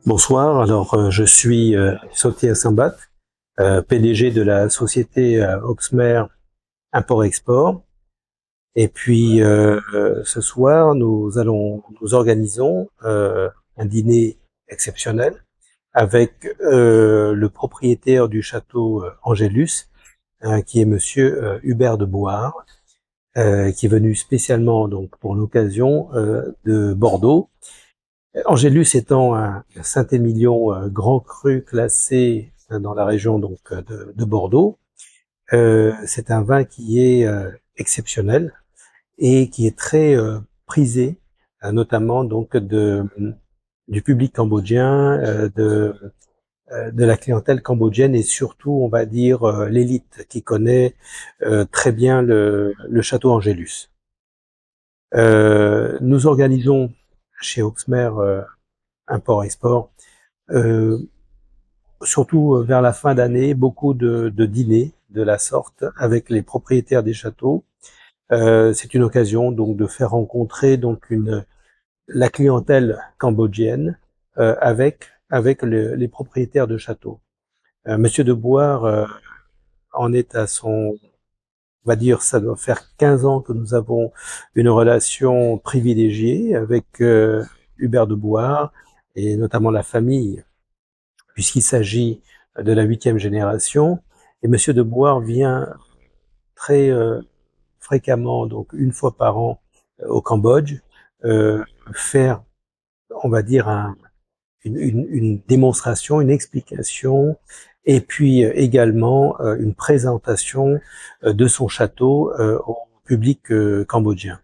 Bonsoir, je suis Sotia Sambat, PDG de la société Oxmer Import-Export. Et puis ce soir, nous organisons un dîner exceptionnel avec le propriétaire du château Angélus, qui est Monsieur Hubert de Boire, qui est venu spécialement donc pour l'occasion de Bordeaux. Angélus étant un Saint-Émilion grand cru classé dans la région donc de Bordeaux, c'est un vin qui est exceptionnel et qui est très prisé, notamment donc du public cambodgien, de la clientèle cambodgienne et surtout, on va dire, l'élite qui connaît très bien le château Angélus. Nous organisons chez Oxmer Import-Export, surtout vers la fin d'année, beaucoup de dîners de la sorte avec les propriétaires des châteaux. C'est une occasion donc de faire rencontrer donc la clientèle cambodgienne avec les propriétaires de châteaux. Monsieur de Boire en est à son, on va dire, ça doit faire 15 ans que nous avons une relation privilégiée avec Hubert de Boire et notamment la famille, puisqu'il s'agit de la 8e génération. Et Monsieur de Boire vient très fréquemment, donc une fois par an, au Cambodge, faire, on va dire, une démonstration, une explication, et puis également une présentation de son château au public cambodgien.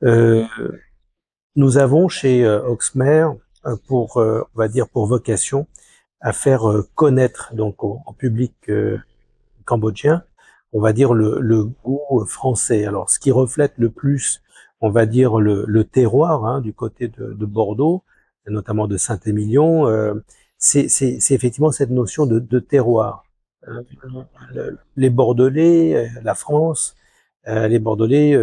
Nous avons chez Oxmer on va dire, pour vocation à faire connaître donc au public cambodgien, on va dire le goût français. Alors, ce qui reflète le plus, on va dire le terroir du côté de Bordeaux, notamment de Saint-Émilion, c'est effectivement cette notion de terroir. Les Bordelais, la France, les Bordelais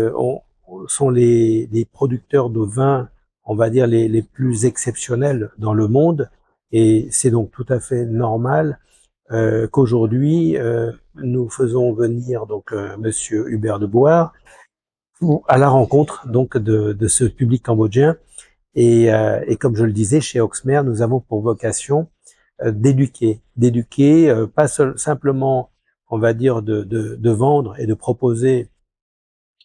sont les producteurs de vins, on va dire, les plus exceptionnels dans le monde. Et c'est donc tout à fait normal qu'aujourd'hui, nous faisons venir donc Monsieur Hubert de Boire à la rencontre donc de ce public cambodgien. Et comme je le disais, chez Oxmer, nous avons pour vocation d'éduquer, pas simplement, on va dire, de vendre et de proposer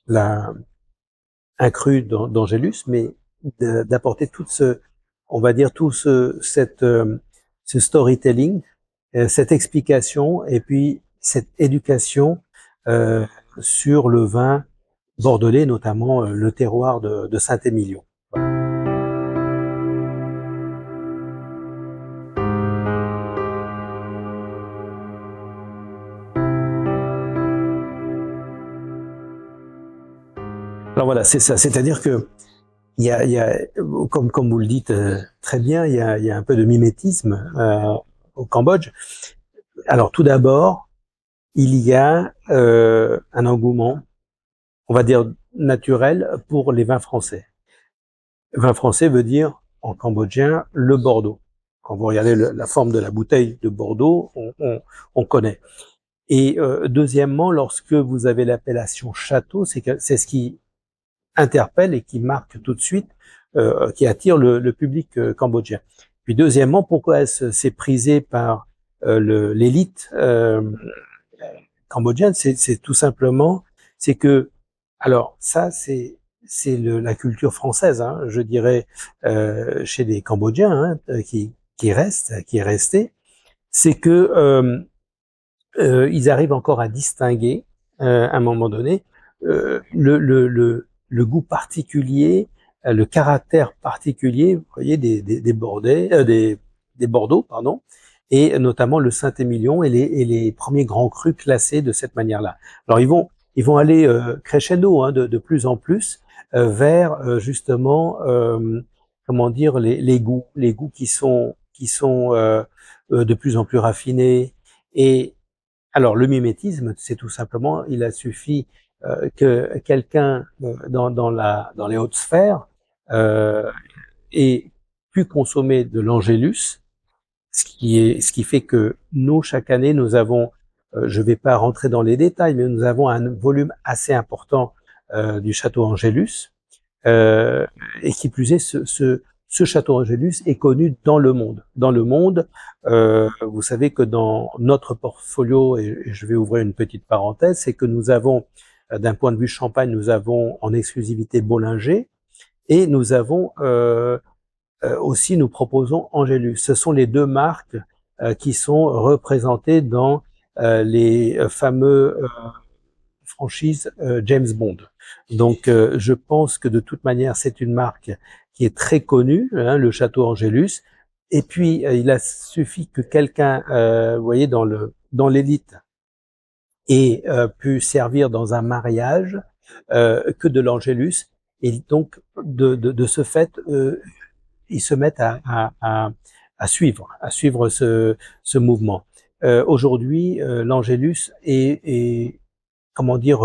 un cru d'Angélus, mais d'apporter on va dire ce storytelling, cette explication et puis cette éducation sur le vin bordelais, notamment le terroir de Saint-Émilion. Alors voilà, c'est ça. C'est-à-dire que il y a comme vous le dites très bien, il y a un peu de mimétisme au Cambodge. Alors tout d'abord, il y a un engouement, on va dire naturel, pour les vins français. Vin français veut dire en cambodgien le Bordeaux. Quand vous regardez la forme de la bouteille de Bordeaux, on connaît. Et deuxièmement, lorsque vous avez l'appellation château, c'est ce qui interpelle et qui marque tout de suite, qui attire le public cambodgien. Puis deuxièmement, pourquoi c'est prisé par l'élite cambodgienne, c'est tout simplement, c'est que, alors ça c'est la culture française, je dirais, chez les Cambodgiens, qui est restée, c'est que ils arrivent encore à distinguer, à un moment donné, le goût particulier, le caractère particulier, vous voyez, des Bordeaux, pardon, et notamment le Saint-Émilion et les premiers grands crus classés de cette manière-là. Alors ils vont aller crescendo de plus en plus vers justement, comment dire, les goûts qui sont de plus en plus raffinés. Et alors le mimétisme, c'est tout simplement, il a suffi que quelqu'un dans les hautes sphères euh, ait pu consommer de l'Angélus, ce qui fait que nous, chaque année, nous avons, je ne vais pas rentrer dans les détails, mais nous avons un volume assez important du château Angélus. Et qui plus est, ce château Angélus est connu dans le monde. Dans le monde, vous savez que dans notre portfolio, et je vais ouvrir une petite parenthèse, c'est que nous avons, d'un point de vue champagne, nous avons en exclusivité Bollinger, et nous avons aussi, nous proposons Angélus. Ce sont les deux marques qui sont représentées dans les fameux franchise James Bond. Donc, je pense que de toute manière, c'est une marque qui est très connue, hein, le Château Angélus. Et puis, il a suffi que quelqu'un, vous voyez, dans l'élite, ait pu servir dans un mariage que de l'Angélus. Et donc, de ce fait, ils se mettent à suivre ce mouvement. Aujourd'hui, l'Angélus est comment dire,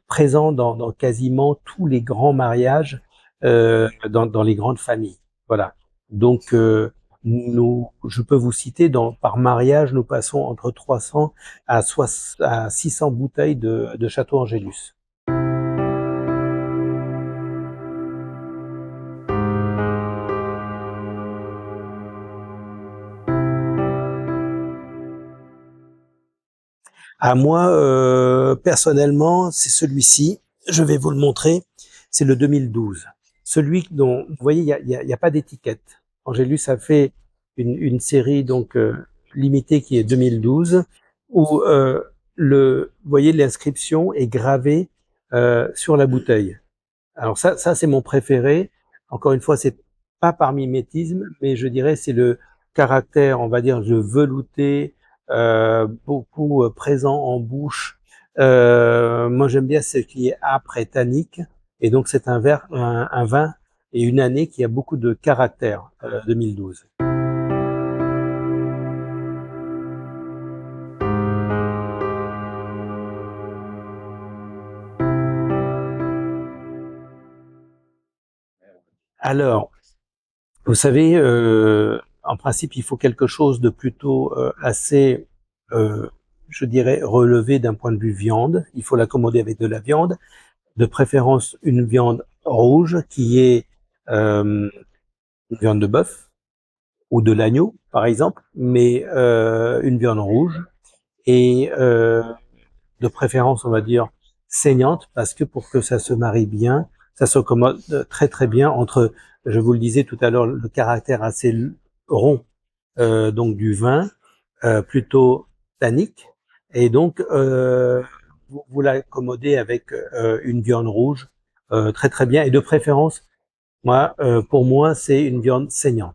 présent dans quasiment tous les grands mariages, dans les grandes familles. Voilà. Donc, je peux vous citer, par mariage, nous passons entre 300 à 600 bouteilles de Château Angélus. À moi, personnellement, c'est celui-ci. Je vais vous le montrer. C'est le 2012. Celui dont, vous voyez, il y a pas d'étiquette. Angélus a fait une série donc limitée qui est 2012, où vous voyez, l'inscription est gravée sur la bouteille. Alors ça c'est mon préféré. Encore une fois, c'est pas par mimétisme, mais je dirais c'est le caractère, on va dire, le velouté, beaucoup présent en bouche. Moi j'aime bien ce qui est âpre et tannique, et donc c'est un vin et une année qui a beaucoup de caractère, 2012. Alors, vous savez, en principe, il faut quelque chose de plutôt assez, je dirais, relevé d'un point de vue viande. Il faut l'accommoder avec de la viande, de préférence une viande rouge qui est une viande de bœuf ou de l'agneau, par exemple, mais une viande rouge et de préférence, on va dire, saignante, parce que pour que ça se marie bien, ça s'accommode très très bien entre, je vous le disais tout à l'heure, le caractère assez rond donc du vin, plutôt tannique, et donc vous l'accommodez avec une viande rouge très très bien, et de préférence, pour moi, c'est une viande saignante.